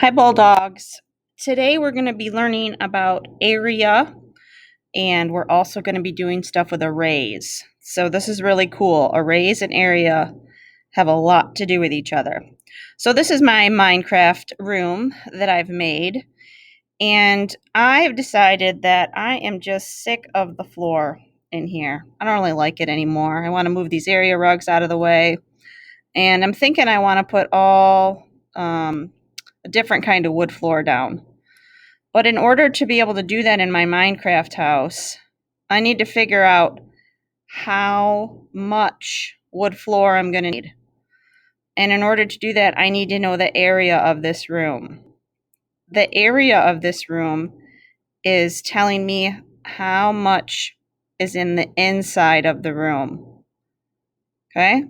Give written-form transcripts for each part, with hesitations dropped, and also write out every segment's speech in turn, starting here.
Hi, Bulldogs. Today we're going to be learning about area, and we're also going to be doing stuff with arrays. So this is really cool. Arrays and area have a lot to do with each other. So this is my Minecraft room that I've made, and I've decided that I am just sick of the floor in here. I don't really like it anymore. I want to move these area rugs out of the way, and I'm thinking I want to put a different kind of wood floor down. But in order to be able to do that in my Minecraft house, I need to figure out how much wood floor I'm going to need. And in order to do that, I need to know the area of this room. The area of this room is telling me how much is in the inside of the room. Okay?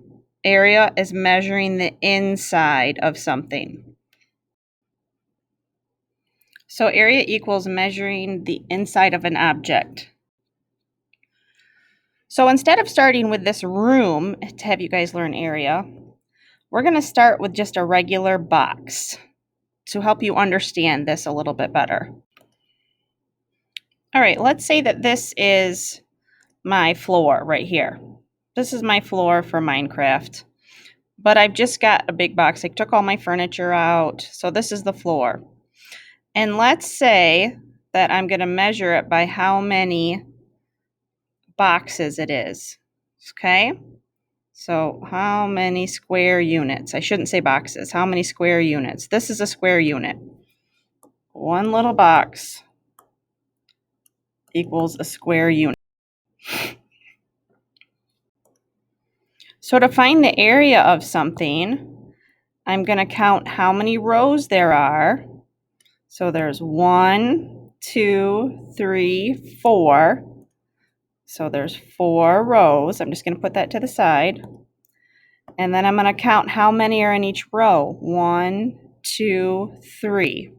Area is measuring the inside of something. So area equals measuring the inside of an object. So instead of starting with this room to have you guys learn area, we're going to start with just a regular box to help you understand this a little bit better. All right, let's say that this is my floor right here. This is my floor for Minecraft, but I've just got a big box. I took all my furniture out, so this is the floor. And let's say that I'm going to measure it by how many boxes it is, okay? So how many square units? I shouldn't say boxes. How many square units? This is a square unit. One little box equals a square unit. So to find the area of something, I'm going to count how many rows there are. So there's 1, 2, 3, 4. So there's 4 rows. I'm just going to put that to the side. And then I'm going to count how many are in each row. 1, 2, 3.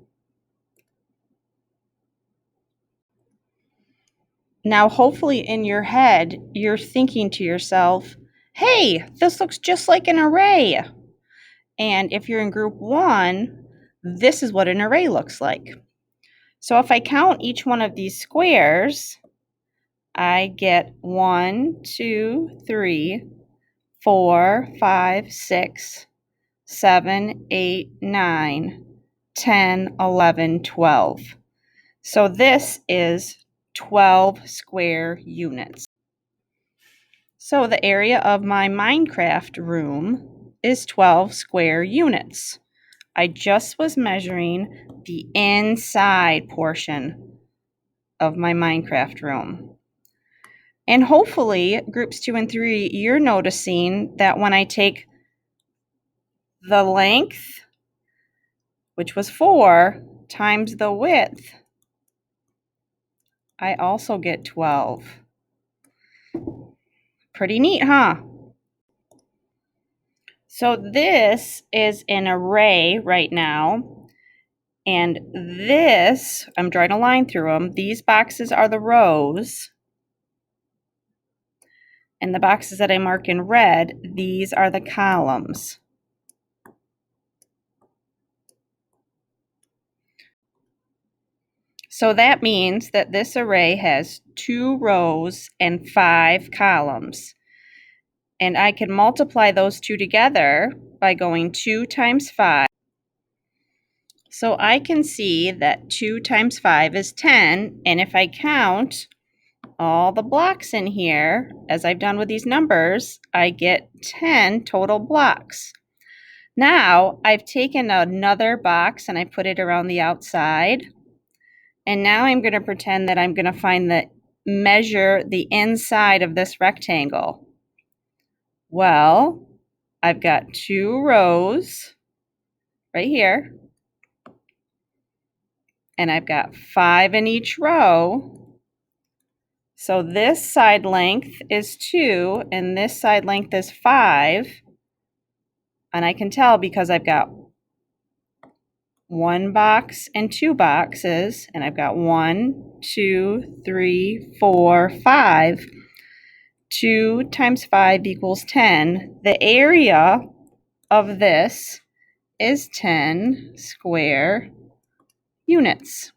Now, hopefully in your head, you're thinking to yourself, hey, this looks just like an array. And if you're in group 1, this is what an array looks like. So if I count each one of these squares, I get 1, 2, 3, 4, 5, 6, 7, 8, 9, 10, 11, 12. So this is 12 square units. So the area of my Minecraft room is 12 square units. I just was measuring the inside portion of my Minecraft room. And hopefully, groups 2 and 3, you're noticing that when I take the length, which was 4, times the width, I also get 12. Pretty neat, huh? So this is an array right now, and this, I'm drawing a line through them. These boxes are the rows, and the boxes that I mark in red, these are the columns. So that means that this array has 2 rows and 5 columns. And I can multiply those two together by going 2 times 5. So I can see that 2 times 5 is 10, and if I count all the blocks in here, as I've done with these numbers, I get 10 total blocks. Now, I've taken another box and I put it around the outside, and now I'm going to pretend that I'm going to measure the inside of this rectangle. Well, I've got 2 rows right here, and I've got 5 in each row. So this side length is 2, and this side length is 5. And I can tell because I've got 1 box and 2 boxes, and I've got 1, 2, 3, 4, 5. 2 times 5 equals 10. The area of this is 10 square units.